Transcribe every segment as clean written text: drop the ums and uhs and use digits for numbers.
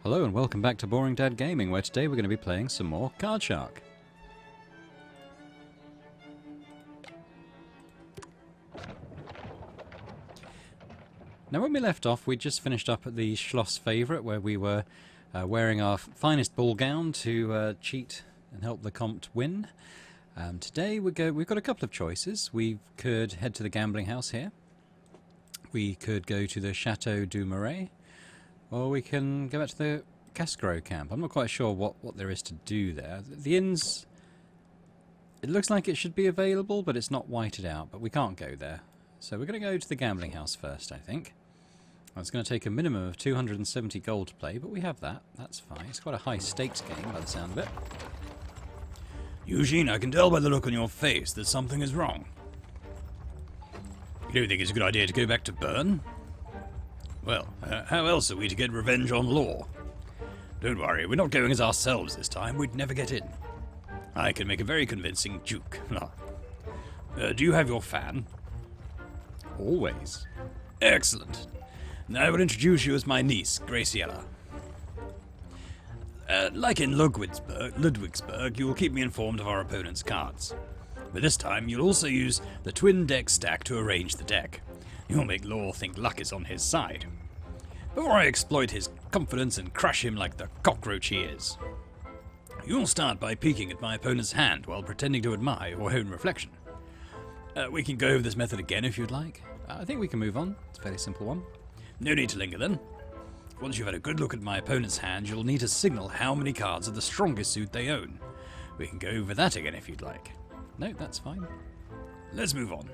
Hello and welcome back to Boring Dad Gaming, where today we're going to be playing some more Card Shark. Now when we left off, we just finished up at the Schloss Favourite, where we were wearing our finest ball gown to cheat and help the Comte win. Today we've got a couple of choices. We could head to the gambling house here. We could go to the Chateau du Marais. Or we can go back to the Cascro camp. I'm not quite sure what there is to do there. The inns, it looks like it should be available, but it's not whited out. But we can't go there. So we're going to go to the gambling house first, I think. It's going to take a minimum of 270 gold to play, but we have that. That's fine. It's quite a high stakes game by the sound of it. Eugene, I can tell by the look on your face that something is wrong. You don't think it's a good idea to go back to Bern? Well, how else are we to get revenge on Law? Don't worry, we're not going as ourselves this time. We'd never get in. I can make a very convincing duke. Do you have your fan? Always. Excellent. I will introduce you as my niece, Graciella. Like in Ludwigsburg, you will keep me informed of our opponent's cards. But this time, you'll also use the twin deck stack to arrange the deck. You'll make Law think luck is on his side. Before I exploit his confidence and crush him like the cockroach he is. You'll start by peeking at my opponent's hand while pretending to admire your own reflection. We can go over this method again if you'd like. I think we can move on. It's a fairly simple one. No need to linger then. Once you've had a good look at my opponent's hand, you'll need to signal how many cards are the strongest suit they own. We can go over that again if you'd like. No, that's fine. Let's move on.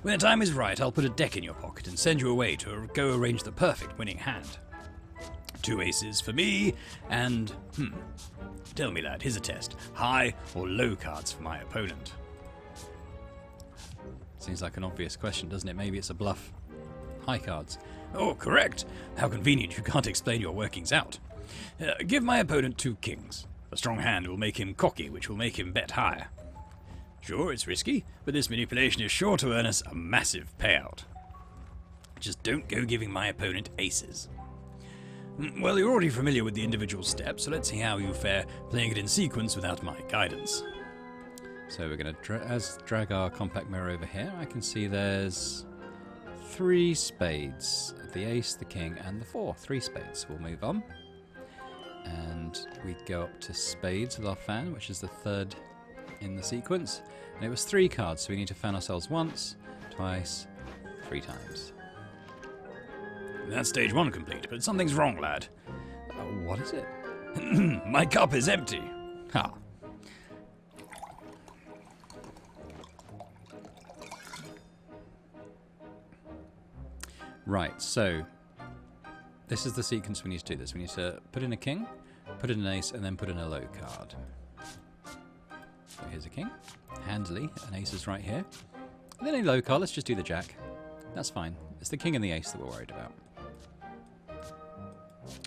When the time is right, I'll put a deck in your pocket and send you away to go arrange the perfect winning hand. 2 aces for me, and, tell me lad, here's a test. High or low cards for my opponent? Seems like an obvious question, doesn't it? Maybe it's a bluff. High cards. Oh, correct. How convenient you can't explain your workings out. Give my opponent 2 kings. A strong hand will make him cocky, which will make him bet higher. Sure, it's risky, but this manipulation is sure to earn us a massive payout. Just don't go giving my opponent aces. Well, you're already familiar with the individual steps, so let's see how you fare playing it in sequence without my guidance. So we're going to drag our compact mirror over here. I can see there's 3 spades. The ace, the king, and the 4. 3 spades. We'll move on. And we go up to spades with our fan, which is the 3rd in the sequence. And it was 3 cards, so we need to fan ourselves once, twice, 3 times. That's stage 1 complete, but something's wrong, lad. What is it? My cup is empty. Ha. Right, so this is the sequence we need to do this. We need to put in a king, put in an ace, and then put in a low card. So here's a king. Handily, an ace is right here. And then a low card, let's just do the jack. That's fine. It's the king and the ace that we're worried about.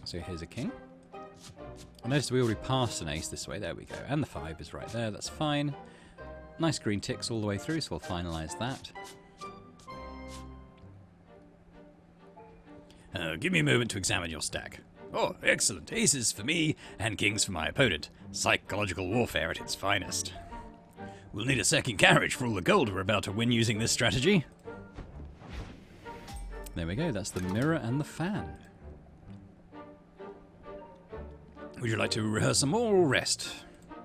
So here's a king. I noticed we already passed an ace this way. There we go. And the 5 is right there. That's fine. Nice green ticks all the way through, so we'll finalise that. Give me a moment to examine your stack. Oh, excellent. Aces for me and kings for my opponent. Psychological warfare at its finest. We'll need a second carriage for all the gold we're about to win using this strategy. There we go. That's the mirror and the fan. Would you like to rehearse some more or rest?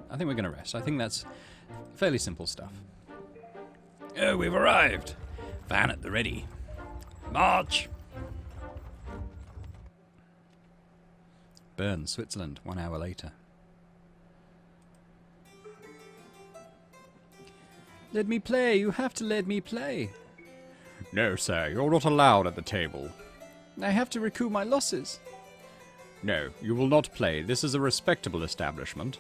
I think we're going to rest. I think that's fairly simple stuff. Oh, we've arrived. Fan at the ready. March! Bern, Switzerland, 1 hour later. Let me play. You have to let me play. No, sir, you're not allowed at the table. I have to recoup my losses. No, you will not play. This is a respectable establishment.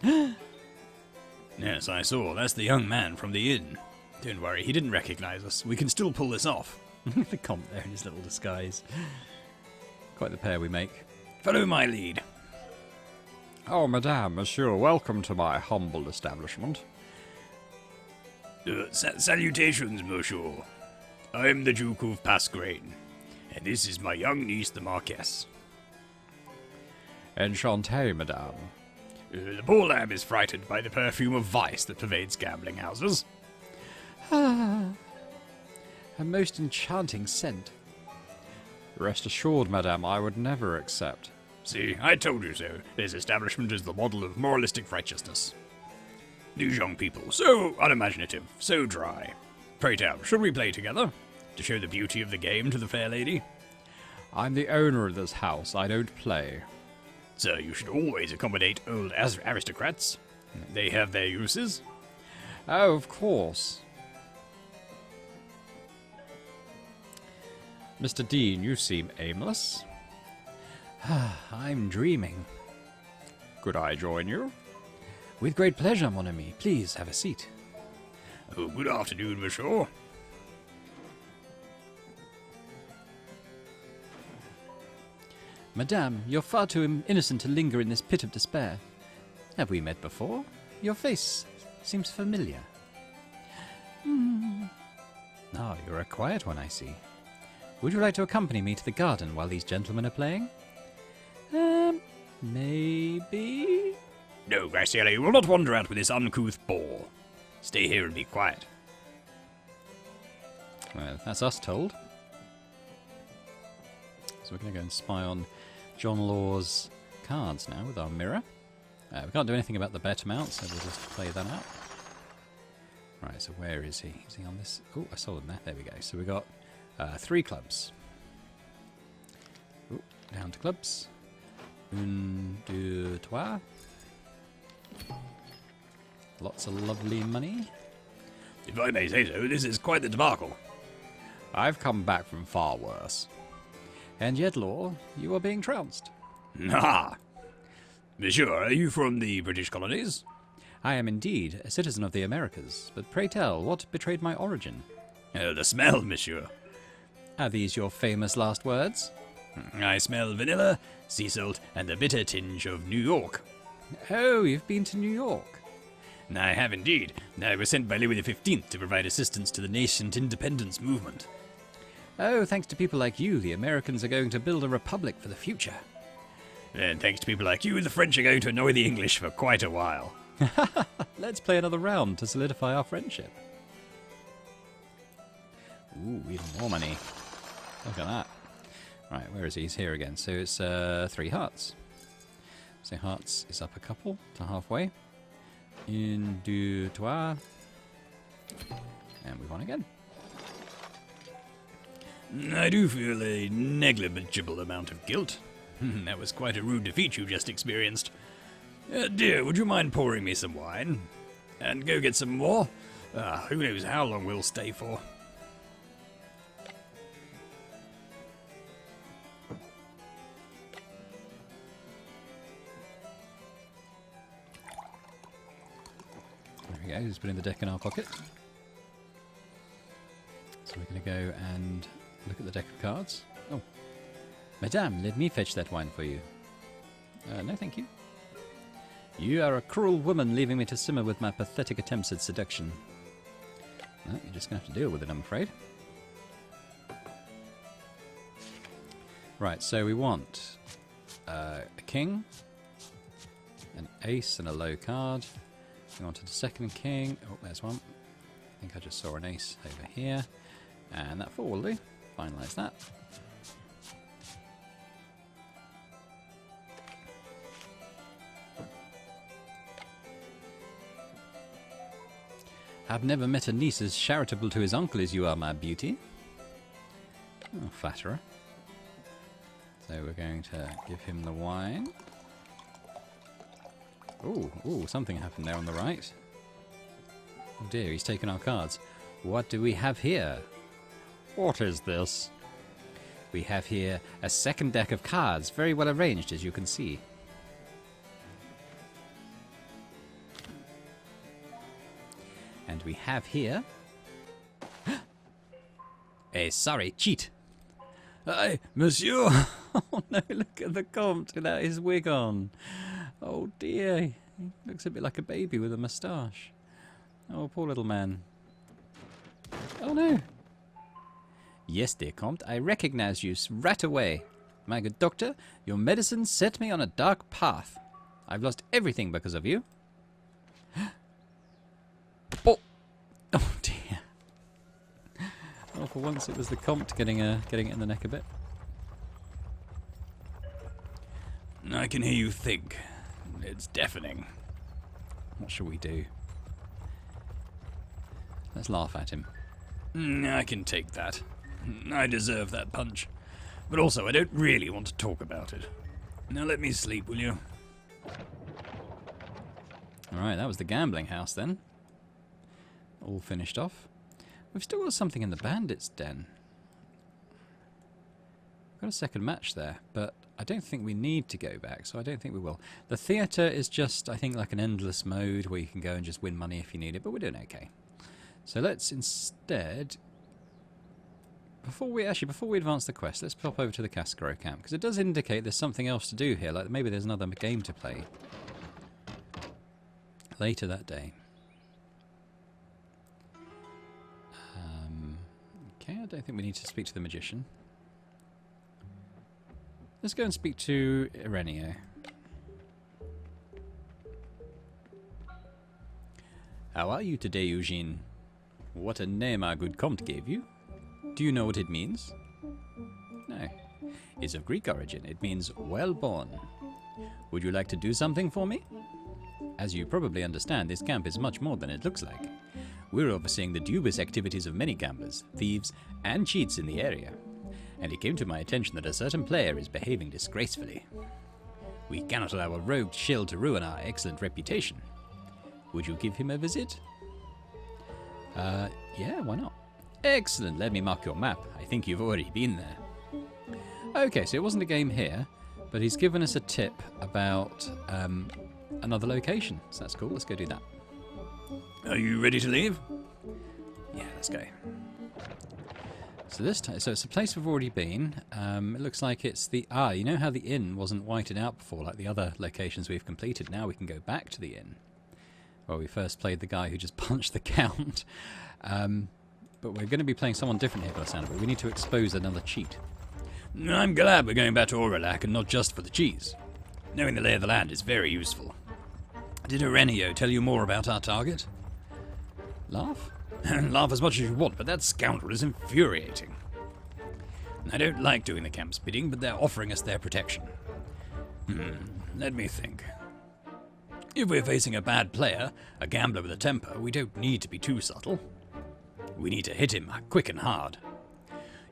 Yes, I saw. That's the young man from the inn. Don't worry, he didn't recognize us. We can still pull this off. The Comte there in his little disguise. Quite the pair we make. Follow my lead. Oh, madame, monsieur, welcome to my humble establishment. Salutations, monsieur. I'm the Duke of Pasquerain, and this is my young niece, the Marquess. Enchanté, madame. The poor lamb is frightened by the perfume of vice that pervades gambling houses. Ah, a most enchanting scent. Rest assured, madame, I would never accept. See, I told you so. This establishment is the model of moralistic righteousness. These young people, so unimaginative, so dry. Pray tell, should we play together? To show the beauty of the game to the fair lady? I'm the owner of this house. I don't play. Sir, you should always accommodate old aristocrats. They have their uses. Oh, of course. Mr. Dean, you seem aimless. I'm dreaming. Could I join you? With great pleasure, mon ami. Please have a seat. Oh, good afternoon, monsieur. Madame, you're far too innocent to linger in this pit of despair. Have we met before? Your face seems familiar. Ah, you're a quiet one, I see. Would you like to accompany me to the garden while these gentlemen are playing? Maybe? No, Graciela, you will not wander out with this uncouth boor. Stay here and be quiet. Well, that's us told. So we're going to go and spy on John Law's cards now with our mirror. We can't do anything about the bet amount, so we'll just play that out. Right, so where is he? Is he on this? Oh, I saw him there. There we go. So we got 3 clubs. Ooh, down to clubs. 1, 2, 3. Lots of lovely money. If I may say so, this is quite the debacle. I've come back from far worse. And yet, Law, you are being trounced. Ah! Monsieur, are you from the British colonies? I am indeed a citizen of the Americas, but pray tell, what betrayed my origin? The smell, monsieur. Are these your famous last words? I smell vanilla, sea salt, and the bitter tinge of New York. Oh, you've been to New York. I have indeed. I was sent by Louis XV to provide assistance to the nascent independence movement. Oh, thanks to people like you, the Americans are going to build a republic for the future. And thanks to people like you, the French are going to annoy the English for quite a while. Let's play another round to solidify our friendship. Ooh, even more money. Look at that. Right, where is he? He's here again. So it's 3 hearts. So hearts is up a couple to halfway. 1, 2, 3. And we won again. I do feel a negligible amount of guilt. That was quite a rude defeat you just experienced. Dear, would you mind pouring me some wine? And go get some more? Who knows how long we'll stay for. There we go, just putting the deck in our pocket. So we're going to go and look at the deck of cards. Oh, Madame, let me fetch that wine for you. No, thank you. You are a cruel woman, leaving me to simmer with my pathetic attempts at seduction. No, you're just going to have to deal with it, I'm afraid. Right, so we want a king, an ace, and a low card. We wanted a second king. Oh, there's one. I think I just saw an ace over here. And that 4 will do. Finalise that. I've never met a niece as charitable to his uncle as you are, my beauty. Oh, flatterer. So we're going to give him the wine. Ooh, something happened there on the right. Oh dear, he's taken our cards. What do we have here? What is this? We have here a second deck of cards, very well arranged, as you can see. And we have here a sorry cheat. Aye, monsieur. Oh no, look at the Comte without his wig on. Oh dear, he looks a bit like a baby with a moustache. Oh, poor little man. Oh no. Yes, dear Comte, I recognize you right away. My good doctor, your medicine set me on a dark path. I've lost everything because of you. Oh, oh dear. Oh, for once it was the Comte getting it in the neck a bit. I can hear you think. It's deafening. What shall we do? Let's laugh at him. I can take that. I deserve that punch. But also, I don't really want to talk about it. Now let me sleep, will you? Alright, that was the gambling house then. All finished off. We've still got something in the bandits' den. We've got a second match there, but I don't think we need to go back, so I don't think we will. The theatre is just, I think, like an endless mode where you can go and just win money if you need it, but we're doing okay. So let's instead... Before we advance the quest, let's pop over to the Cascaro camp, because it does indicate there's something else to do here, like maybe there's another game to play later that day. Okay, I don't think we need to speak to the magician. Let's go and speak to Ireneo. How are you today, Eugene? What a name our good Comte gave you. Do you know what it means? No. It's of Greek origin. It means well born. Would you like to do something for me? As you probably understand, this camp is much more than it looks like. We're overseeing the dubious activities of many gamblers, thieves, and cheats in the area. And it came to my attention that a certain player is behaving disgracefully. We cannot allow a rogue shill to ruin our excellent reputation. Would you give him a visit? Yeah, why not? Excellent, let me mark your map. I think you've already been there. Okay, so it wasn't a game here, but he's given us a tip about another location. So that's cool, let's go do that. Are you ready to leave? Yeah, let's go. So this time, so it's a place we've already been. It looks like it's the... you know how the inn wasn't whited out before, like the other locations we've completed? Now we can go back to the inn, where we first played the guy who just punched the Count. But we're going to be playing someone different here by the sound of it. We need to expose another cheat. I'm glad we're going back to Aurelac and not just for the cheese. Knowing the lay of the land is very useful. Did Ireneo tell you more about our target? Laugh? Laugh as much as you want, but that scoundrel is infuriating. I don't like doing the camp's bidding, but they're offering us their protection. Let me think. If we're facing a bad player, a gambler with a temper, we don't need to be too subtle. We need to hit him quick and hard.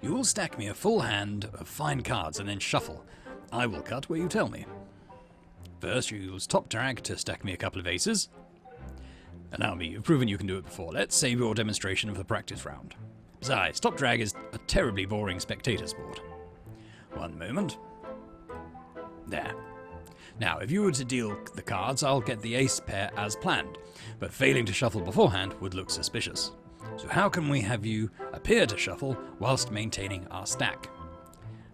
You will stack me a full hand of fine cards and then shuffle. I will cut where you tell me. First, you use top drag to stack me a couple of aces. Allow me, you've proven you can do it before. Let's save your demonstration for the practice round. Besides, top drag is a terribly boring spectator sport. One moment. There. Now, if you were to deal the cards, I'll get the ace pair as planned, but failing to shuffle beforehand would look suspicious. So how can we have you appear to shuffle whilst maintaining our stack?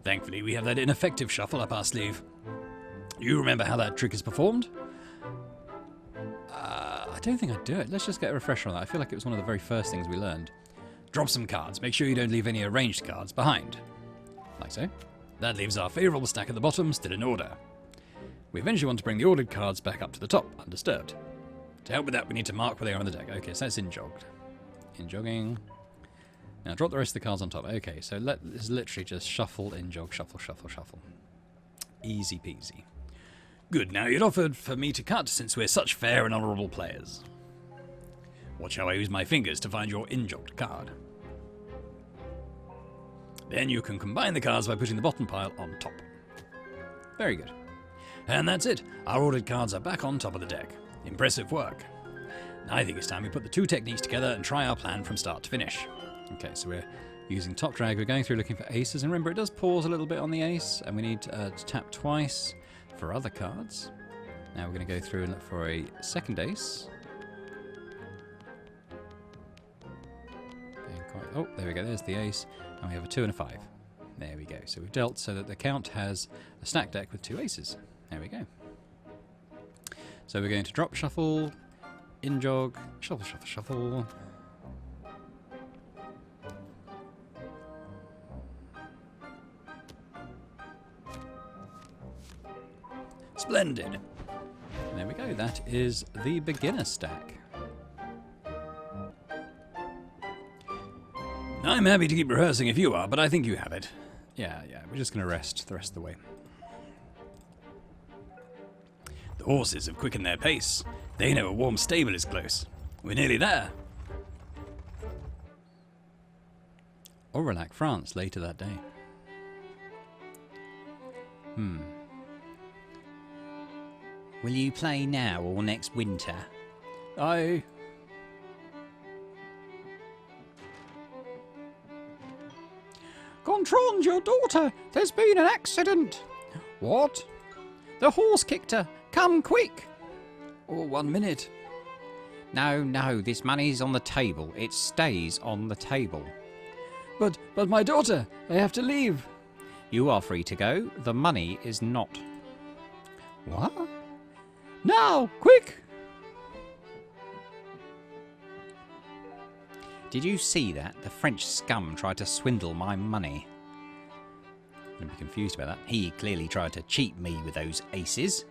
Thankfully, we have that ineffective shuffle up our sleeve. You remember how that trick is performed? I don't think I'd do it. Let's just get a refresher on that. I feel like it was one of the very first things we learned. Drop some cards. Make sure you don't leave any arranged cards behind. Like so. That leaves our favourable stack at the bottom still in order. We eventually want to bring the ordered cards back up to the top, undisturbed. To help with that, we need to mark where they are on the deck. Okay, so that's in-jogged. In-jogging. Now drop the rest of the cards on top. Okay, so let's literally just shuffle, in-jog, shuffle, shuffle, shuffle. Easy peasy. Good, now you'd offered for me to cut since we're such fair and honourable players. Watch how I use my fingers to find your in-jogged card. Then you can combine the cards by putting the bottom pile on top. Very good. And that's it. Our ordered cards are back on top of the deck. Impressive work. I think it's time we put the two techniques together and try our plan from start to finish. Okay, so we're using top drag. We're going through looking for aces. And remember, it does pause a little bit on the ace. And we need to tap twice for other cards. Now we're going to go through and look for a second ace. Oh, there we go. There's the ace. And we have a 2 and a 5. There we go. So we've dealt so that the Count has a stack deck with 2 aces. There we go. So we're going to drop, shuffle, in-jog, shuffle, shuffle, shuffle. Splendid. There we go. That is the beginner stack. I'm happy to keep rehearsing if you are, but I think you have it. Yeah. We're just going to rest the rest of the way. The horses have quickened their pace. They know a warm stable is close. We're nearly there. Aurillac, France, later that day. Will you play now or next winter? I... Gontran's your daughter. There's been an accident. What? The horse kicked her. Come quick. Oh, 1 minute. No, this money's on the table. It stays on the table. But my daughter, I have to leave. You are free to go. The money is not. What? Now, quick! Did you see that? The French scum tried to swindle my money. I'm a bit confused about that. He clearly tried to cheat me with those aces.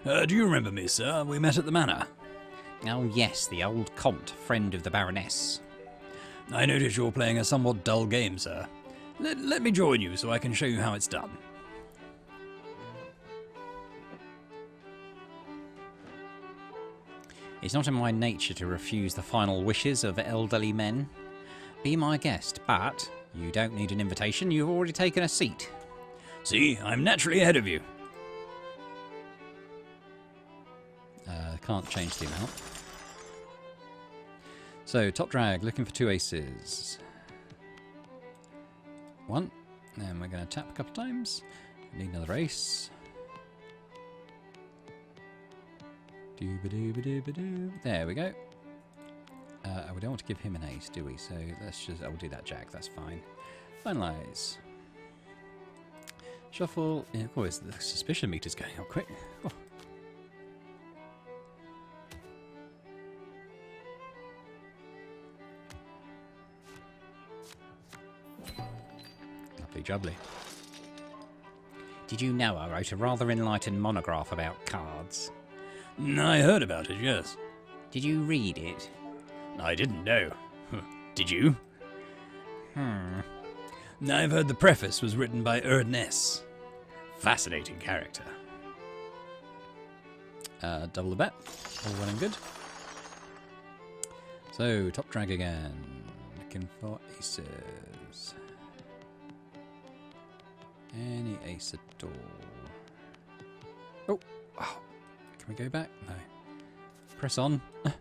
Do you remember me, sir? We met at the manor. Oh yes, the old Comte, friend of the Baroness. I notice you're playing a somewhat dull game, sir. Let me join you so I can show you how it's done. It's not in my nature to refuse the final wishes of elderly men. Be my guest, but you don't need an invitation. You've already taken a seat. See, I'm naturally ahead of you. Can't change the amount. So, top drag, looking for 2 aces. 1. And we're going to tap a couple times. Need another ace. Dooba-dooba-dooba-doo. There we go. We don't want to give him an ace, do we? So let's just... I'll do that jack, that's fine. Finalise. Shuffle. Yeah, of course, the suspicion meter's going up quick. Oh. Lovely jubbly. Did you know I wrote a rather enlightened monograph about cards? I heard about it, yes. Did you read it? I didn't know. Did you? I've heard the preface was written by Ernest. Fascinating character. Double the bet. All well and good. So, top drag again. Looking for aces. Any ace at all. Oh! Can we go back? No. Press on. Oh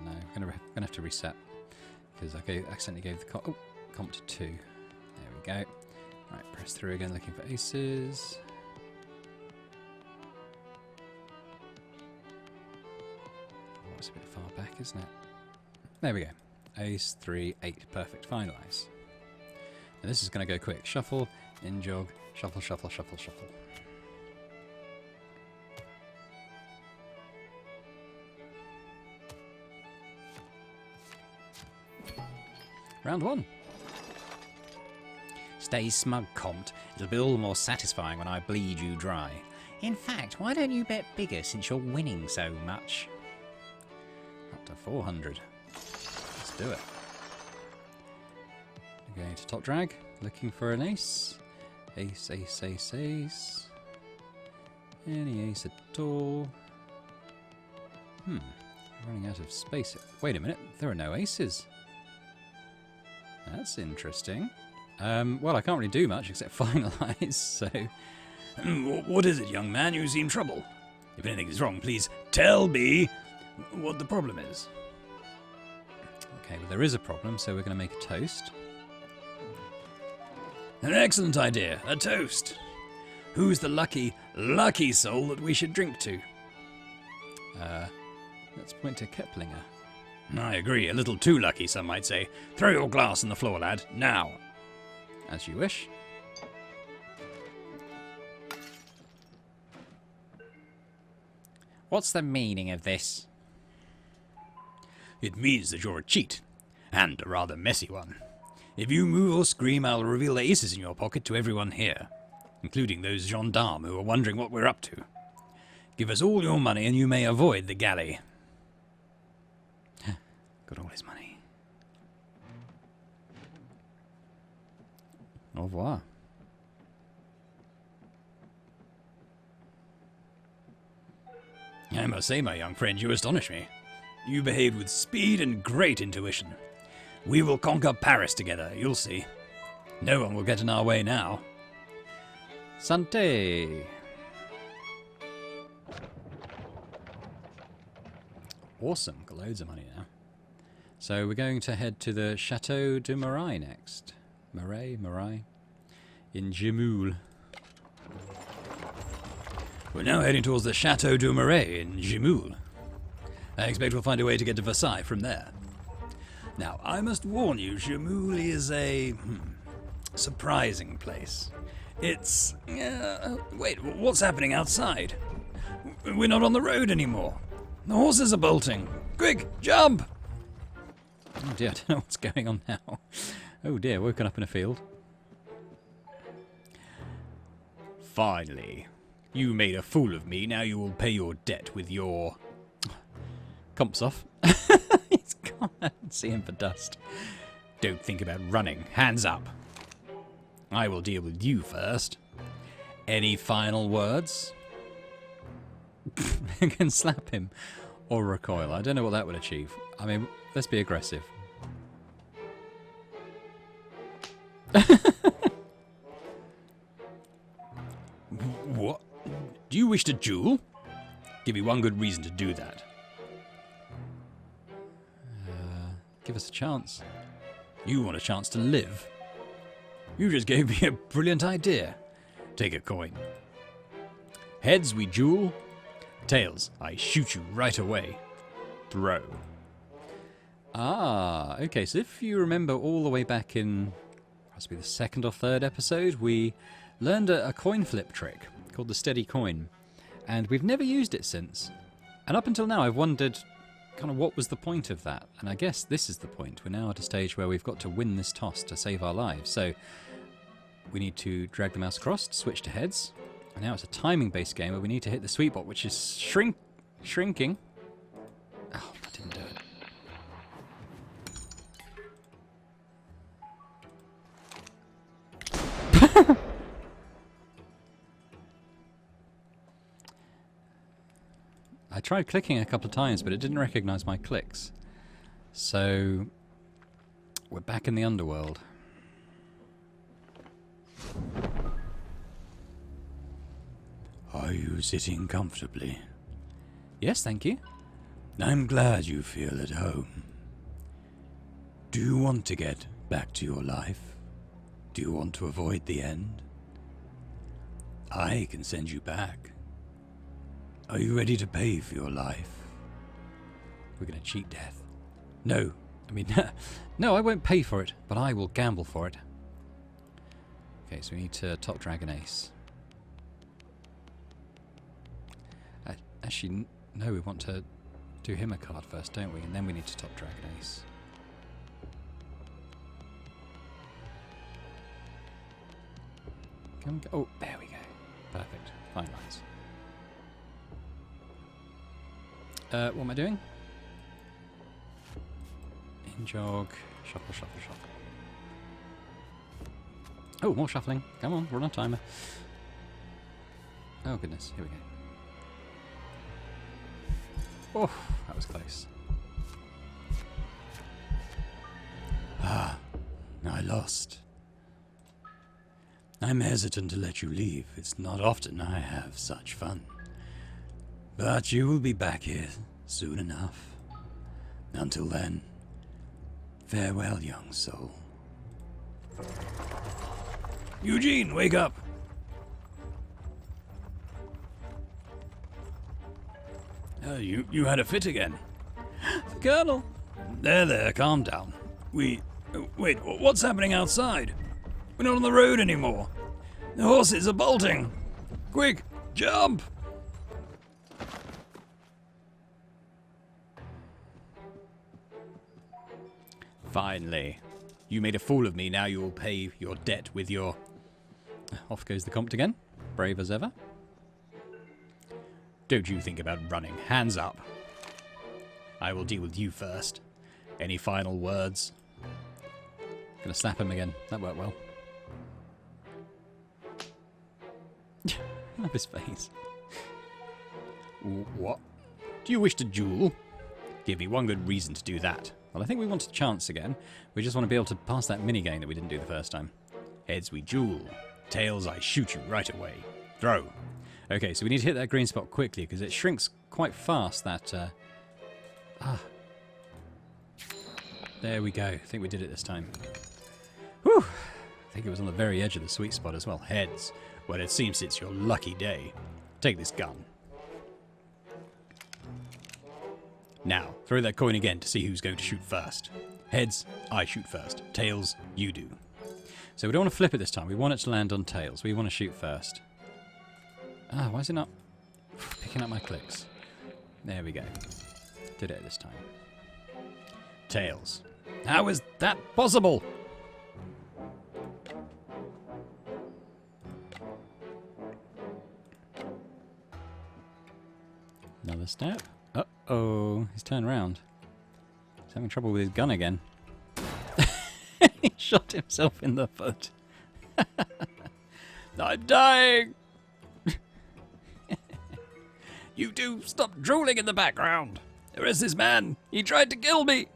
no, we're gonna have to reset because I accidentally gave the Comte 2. There we go. Right, press through again, looking for aces. Oh, it's a bit far back, isn't it? There we go. Ace 3 8, perfect. Finalise. Now this is going to go quick. Shuffle, in jog, shuffle, shuffle, shuffle, shuffle. Round 1. Stay smug, Comte. It'll be all more satisfying when I bleed you dry. In fact, why don't you bet bigger since you're winning so much? Up to 400. Let's do it. Going to top drag, looking for an ace. Ace, ace, ace, ace. Any ace at all. Running out of space. Wait a minute, there are no aces. That's interesting. Well, I can't really do much except finalise, so... What is it, young man? You seem trouble. If anything is wrong, please tell me what the problem is. Okay, well, there is a problem, so we're going to make a toast. An excellent idea. A toast. Who's the lucky, lucky soul that we should drink to? Let's point to Keplinger. I agree. A little too lucky, some might say. Throw your glass on the floor, lad. Now. As you wish. What's the meaning of this? It means that you're a cheat. And a rather messy one. If you move or scream, I'll reveal the aces in your pocket to everyone here, including those gendarmes who are wondering what we're up to. Give us all your money and you may avoid the galley. Got all his money. Au revoir. I must say, my young friend, you astonish me. You behaved with speed and great intuition. We will conquer Paris together, you'll see. No one will get in our way now. Santé! Awesome, got loads of money now. So we're going to head to the Chateau de Marais next. Marais? In Jemoul. We're now heading towards the Chateau de Marais in Jemoul. I expect we'll find a way to get to Versailles from there. Now, I must warn you, Jemoul is a surprising place. It's... wait, what's happening outside? We're not on the road anymore. The horses are bolting. Quick, jump! Oh dear, I don't know what's going on now. Oh dear, woken up in a field. Finally. You made a fool of me, now you will pay your debt with your... Comp's off. He's gone. I didn't see him for dust. Don't think about running. Hands up. I will deal with you first. Any final words? I can slap him or recoil. I don't know what that would achieve. I mean, let's be aggressive. What? Do you wish to duel? Give me one good reason to do that. Give us a chance. You want a chance to live? You just gave me a brilliant idea. Take a coin. Heads, we duel. Tails, I shoot you right away. Throw. Ah, okay. So if you remember all the way back in, must be the second or third episode, we learned a coin flip trick called the steady coin. And we've never used it since. And up until now, I've wondered kind of what was the point of that. And I guess this is the point. We're now at a stage where we've got to win this toss to save our lives. So we need to drag the mouse across, switch to heads. And now it's a timing-based game where we need to hit the sweet spot, which is shrinking. Oh, I didn't do it. I tried clicking a couple of times, but it didn't recognize my clicks. So we're back in the underworld. Are you sitting comfortably? Yes, thank you. I'm glad you feel at home. Do you want to get back to your life? Do you want to avoid the end? I can send you back. Are you ready to pay for your life? We're going to cheat death. No. I mean, no, I won't pay for it, but I will gamble for it. Okay, so we need to top dragon ace. Actually, no, we want to do him a card first, don't we? And then we need to top dragon ace. Can we go? Oh, there we go. Perfect. Fine lines. What am I doing? In jog, shuffle, shuffle, shuffle. Oh, more shuffling. Come on, we're on a timer. Oh goodness, here we go. Oh, that was close. Ah, I lost. I'm hesitant to let you leave. It's not often I have such fun. But you will be back here soon enough. Until then, farewell, young soul. Eugene, wake up! You had a fit again. The Colonel! There, calm down. Wait, what's happening outside? We're not on the road anymore. The horses are bolting. Quick, jump! Finally. You made a fool of me, now you will pay your debt with your... Off goes the Comte again, brave as ever. Don't you think about running. Hands up. I will deal with you first. Any final words? Gonna slap him again. That worked well. Love his face. What? Do you wish to duel? Give me one good reason to do that. Well, I think we want a chance again. We just want to be able to pass that mini-game that we didn't do the first time. Heads we duel. Tails I shoot you right away. Throw. Okay, so we need to hit that green spot quickly because it shrinks quite fast, that... There we go. I think we did it this time. Whew! I think it was on the very edge of the sweet spot as well. Heads. Well, it seems it's your lucky day. Take this gun. Now, throw that coin again to see who's going to shoot first. Heads, I shoot first. Tails, you do. So we don't want to flip it this time. We want it to land on tails. We want to shoot first. Why is it not picking up my clicks? There we go. Did it this time. Tails. How is that possible? Another step. Uh-oh, he's turned around. He's having trouble with his gun again. He shot himself in the foot. I'm dying! You two, stop drooling in the background! There is this man! He tried to kill me!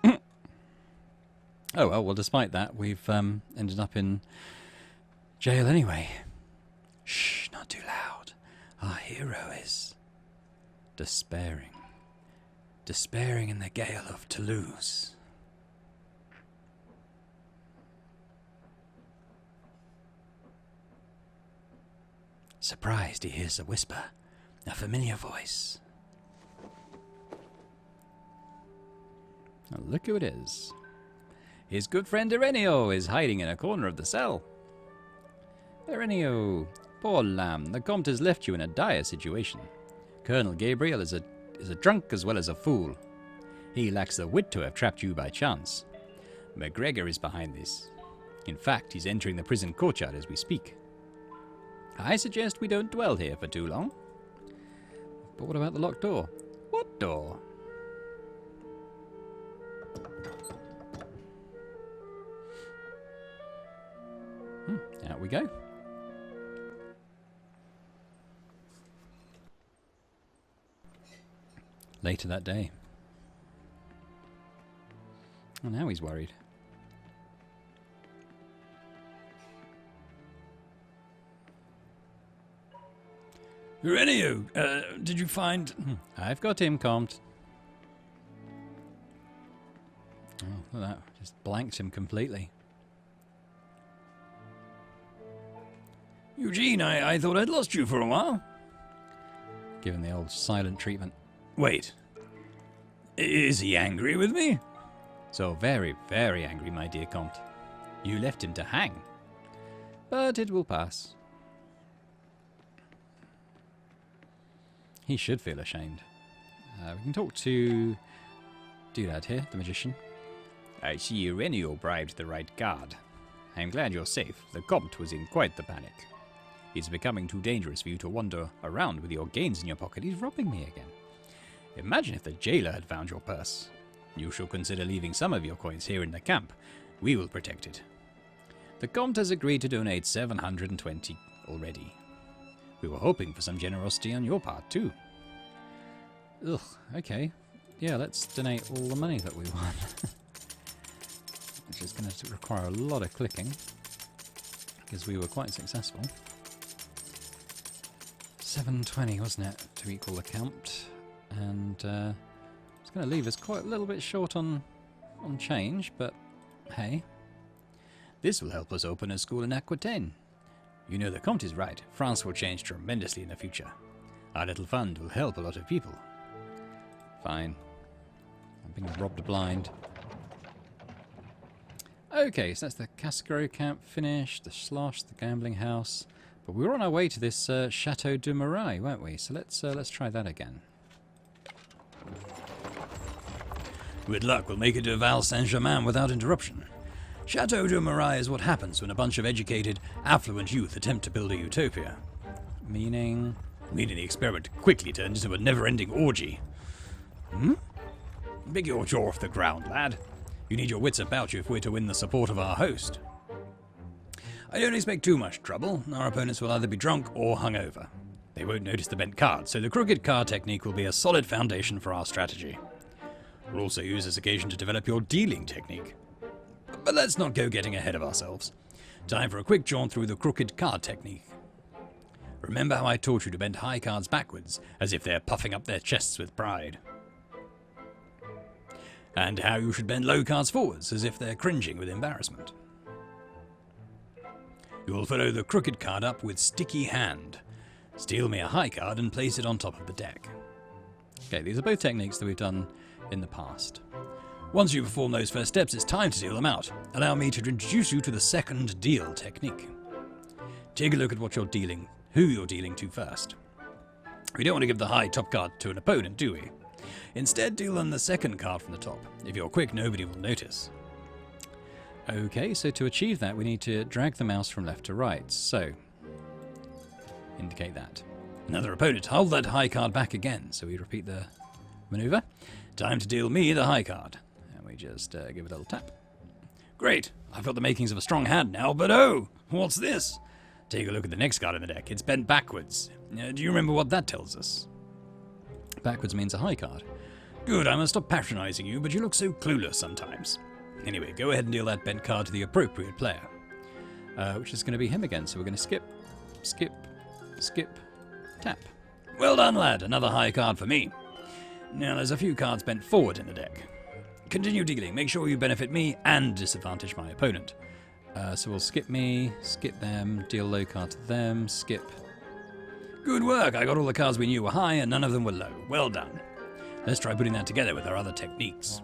Oh, well, despite that, we've ended up in jail anyway. Shh, not too loud. Our hero is despairing. Despairing in the gale of Toulouse. Surprised he hears a whisper, a familiar voice. Oh, look who it is. His good friend Ireneo is hiding in a corner of the cell. Ireneo, poor lamb, the Comte has left you in a dire situation. Colonel Gabriel is a drunk as well as a fool. He lacks the wit to have trapped you by chance. MacGregor is behind this. In fact, he's entering the prison courtyard as we speak. I suggest we don't dwell here for too long. But what about the locked door? What door? Out we go. Later that day. Oh, now he's worried. Ireneo, did you find... I've got him, Comte. Oh, look at that. Just blanked him completely. Eugene, I thought I'd lost you for a while. Given the old silent treatment. Wait. Is he angry with me? So very, very angry, my dear Comte. You left him to hang. But it will pass. He should feel ashamed. We can talk to Doodad here, the magician. I see Ireneo bribed the right guard. I am glad you're safe. The Comte was in quite the panic. It's becoming too dangerous for you to wander around with your gains in your pocket. He's robbing me again. Imagine if the jailer had found your purse. You shall consider leaving some of your coins here in the camp. We will protect it. The Comte has agreed to donate 720 already. We were hoping for some generosity on your part, too. Ugh, okay. Yeah, let's donate all the money that we won. Which is going to require a lot of clicking. Because we were quite successful. 720, wasn't it, to equal the count? And it's going to leave us quite a little bit short on change, but hey. This will help us open a school in Aquitaine. You know the Comte is right. France will change tremendously in the future. Our little fund will help a lot of people. Fine. I'm being robbed blind. Okay, so that's the Cascaro camp finished, the slosh, the gambling house. But we were on our way to this Chateau de Marais, weren't we? So let's try that again. With luck, we'll make it to Val Saint-Germain without interruption. Chateau de Marais is what happens when a bunch of educated, affluent youth attempt to build a utopia. Meaning? Meaning the experiment quickly turned into a never-ending orgy. Pick your jaw off the ground, lad. You need your wits about you if we're to win the support of our host. I don't expect too much trouble. Our opponents will either be drunk or hungover. They won't notice the bent card, so the crooked card technique will be a solid foundation for our strategy. We'll also use this occasion to develop your dealing technique. But let's not go getting ahead of ourselves. Time for a quick jaunt through the crooked card technique. Remember how I taught you to bend high cards backwards, as if they're puffing up their chests with pride? And how you should bend low cards forwards, as if they're cringing with embarrassment. You will follow the crooked card up with sticky hand. Steal me a high card and place it on top of the deck. Okay, these are both techniques that we've done in the past. Once you perform those first steps, it's time to deal them out. Allow me to introduce you to the second deal technique. Take a look at what you're dealing, who you're dealing to first. We don't want to give the high top card to an opponent, do we? Instead, deal on the second card from the top. If you're quick, nobody will notice. Okay, so to achieve that, we need to drag the mouse from left to right. So, indicate that. Another opponent, hold that high card back again. So we repeat the maneuver. Time to deal me the high card. And we just give it a little tap. Great, I've got the makings of a strong hand now, but oh, what's this? Take a look at the next card in the deck. It's bent backwards. Do you remember what that tells us? Backwards means a high card. Good, I must stop patronizing you, but you look so clueless sometimes. Anyway, go ahead and deal that bent card to the appropriate player. Which is going to be him again, so we're going to skip, skip, skip, tap. Well done, lad. Another high card for me. Now, there's a few cards bent forward in the deck. Continue dealing. Make sure you benefit me and disadvantage my opponent. So we'll skip me, skip them, deal low card to them, skip. Good work. I got all the cards we knew were high and none of them were low. Well done. Let's try putting that together with our other techniques.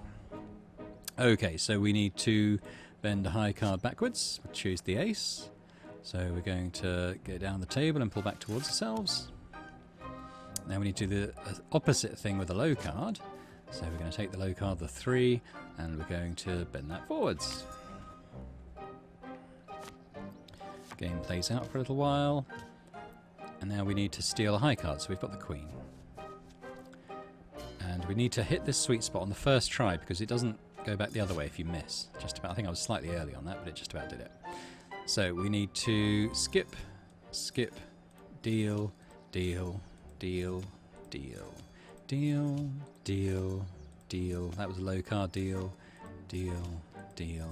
Okay, so we need to bend a high card backwards. We'll choose the ace. So we're going to go down the table and pull back towards ourselves. Now we need to do the opposite thing with a low card. So we're going to take the low card, the 3, and we're going to bend that forwards. Game plays out for a little while. And now we need to steal a high card, so we've got the queen. And we need to hit this sweet spot on the first try, because it doesn't go back the other way if you miss. Just about. I think I was slightly early on that, but it just about did it. So we need to skip, skip, deal, deal, deal, deal, deal, deal, deal. That was a low card, deal, deal, deal,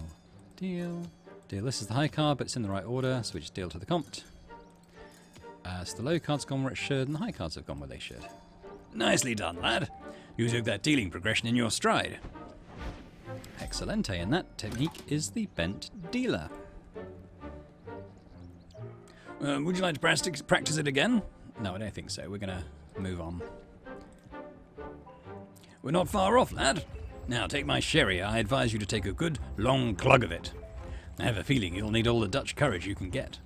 deal, deal. This is the high card, but it's in the right order, so we just deal to the Comte. So the low card's gone where it should, and the high cards have gone where they should. Nicely done, lad. You took that dealing progression in your stride. Excellente, and that technique is the bent dealer. Would you like to practice it again? No, I don't think so. We're going to move on. We're not far off, lad. Now, take my sherry. I advise you to take a good, long glug of it. I have a feeling you'll need all the Dutch courage you can get.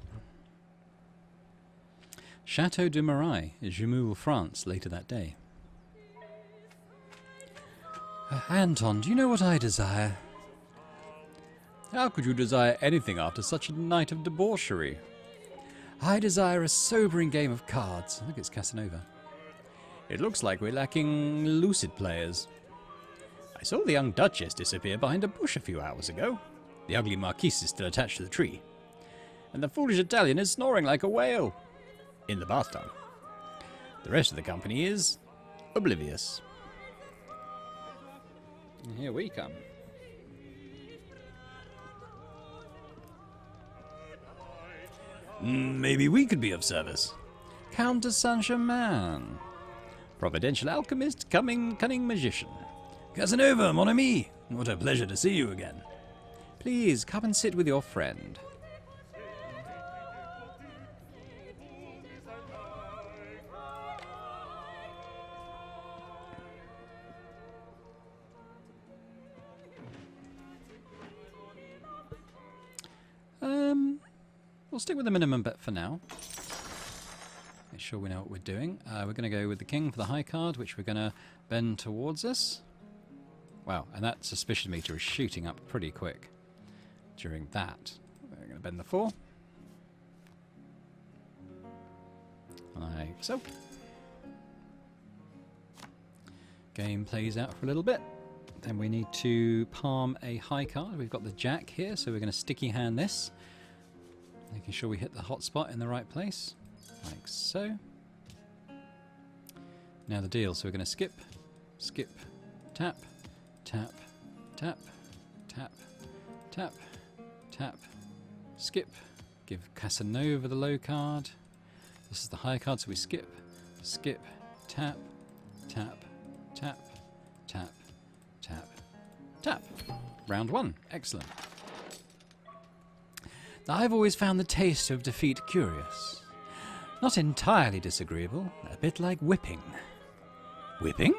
Chateau de Marais, Jumeul, France, later that day. Anton, do you know what I desire? How could you desire anything after such a night of debauchery? I desire a sobering game of cards. I think it's Casanova. It looks like we're lacking lucid players. I saw the young Duchess disappear behind a bush a few hours ago. The ugly Marquise is still attached to the tree. And the foolish Italian is snoring like a whale. In the bathtub. The rest of the company is oblivious. And here we come. Maybe we could be of service. Count de Saint-Germain. Providential alchemist, cunning magician. Casanova, mon ami. What a pleasure to see you again. Please, come and sit with your friend. We'll stick with the minimum bet for now. Make sure we know what we're doing. We're going to go with the king for the high card, which we're going to bend towards us. Wow, and that suspicion meter is shooting up pretty quick during that. We're going to bend the 4. Like so. Game plays out for a little bit. Then we need to palm a high card. We've got the jack here, so we're going to sticky hand this. Making sure we hit the hot spot in the right place. Like so. Now the deal, so we're going to skip, skip, tap, tap, tap, tap, tap, tap, skip. Give Casanova the low card. This is the high card, so we skip, skip, tap, tap, tap, tap, tap, tap. Round 1. Excellent. Now, I've always found the taste of defeat curious. Not entirely disagreeable, a bit like whipping. Whipping?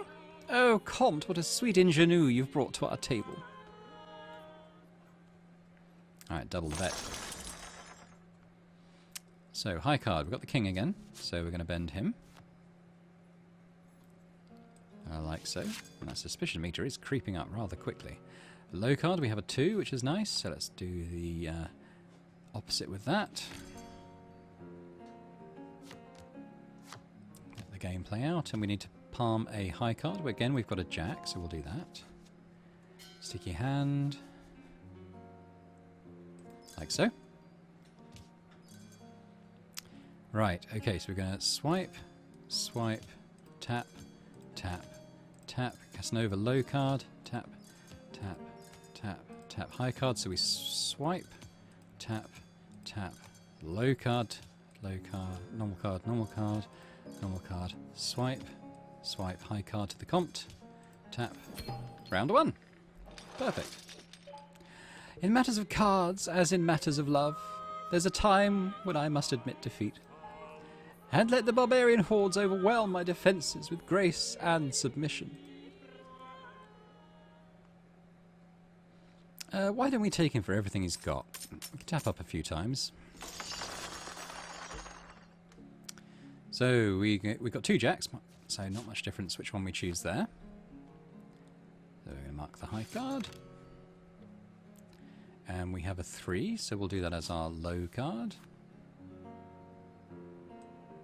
Oh, Comte, what a sweet ingenue you've brought to our table. Alright, double the bet. So, high card. We've got the king again, so we're going to bend him. Like so. And that suspicion meter is creeping up rather quickly. Low card, we have a 2, which is nice, so let's do the opposite with that. Let the game play out, and we need to palm a high card. Again, we've got a jack, so we'll do that. Sticky hand. Like so. Right, okay, so we're going to swipe, swipe, tap, tap, tap. Casanova low card, tap, tap, tap, tap. High card, so we swipe, tap, tap. Low card, normal card, normal card, normal card. Swipe, swipe. High card to the Comte, tap. Round 1. Perfect. In matters of cards, as in matters of love, there's a time when I must admit defeat. And let the barbarian hordes overwhelm my defences with grace and submission. Why don't we take him for everything he's got? We can tap up a few times. So we've got 2 jacks, so not much difference which one we choose there. So we're going to mark the high card. And we have a 3, so we'll do that as our low card.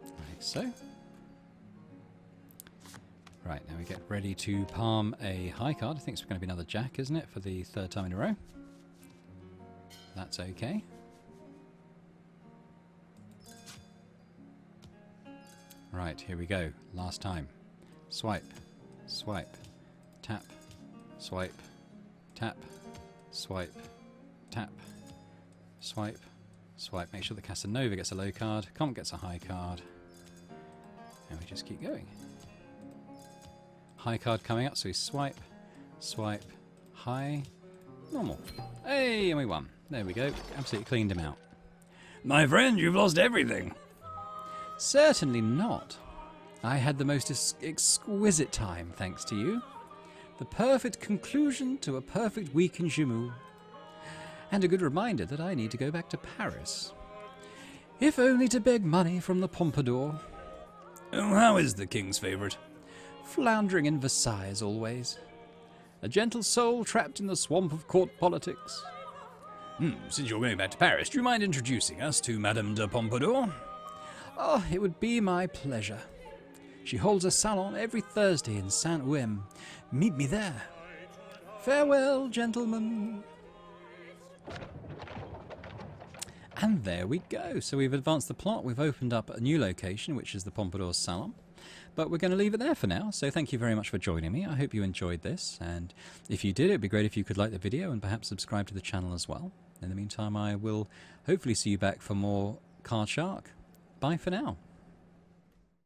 Like so. Right, now we get ready to palm a high card. I think it's going to be another jack, isn't it, for the 3rd time in a row? That's okay. Right, here we go. Last time. Swipe, swipe, tap, swipe, tap, swipe, tap, swipe, swipe. Make sure the Casanova gets a low card, Comte gets a high card. And we just keep going. High card coming up, so we swipe, swipe, high, normal. Hey, and we won. There we go. Absolutely cleaned him out. My friend, you've lost everything. Certainly not. I had the most exquisite time, thanks to you. The perfect conclusion to a perfect week in Jimoux. And a good reminder that I need to go back to Paris. If only to beg money from the Pompadour. Oh, how is the king's favourite? Floundering in Versailles as always. A gentle soul trapped in the swamp of court politics. Since you're going back to Paris, do you mind introducing us to Madame de Pompadour? Oh, it would be my pleasure. She holds a salon every Thursday in Saint-Ouen. Meet me there. Farewell, gentlemen. And there we go. So we've advanced the plot. We've opened up a new location, which is the Pompadour's salon. But we're going to leave it there for now. So thank you very much for joining me. I hope you enjoyed this. And if you did, it'd be great if you could like the video and perhaps subscribe to the channel as well. In the meantime, I will hopefully see you back for more Card Shark. Bye for now.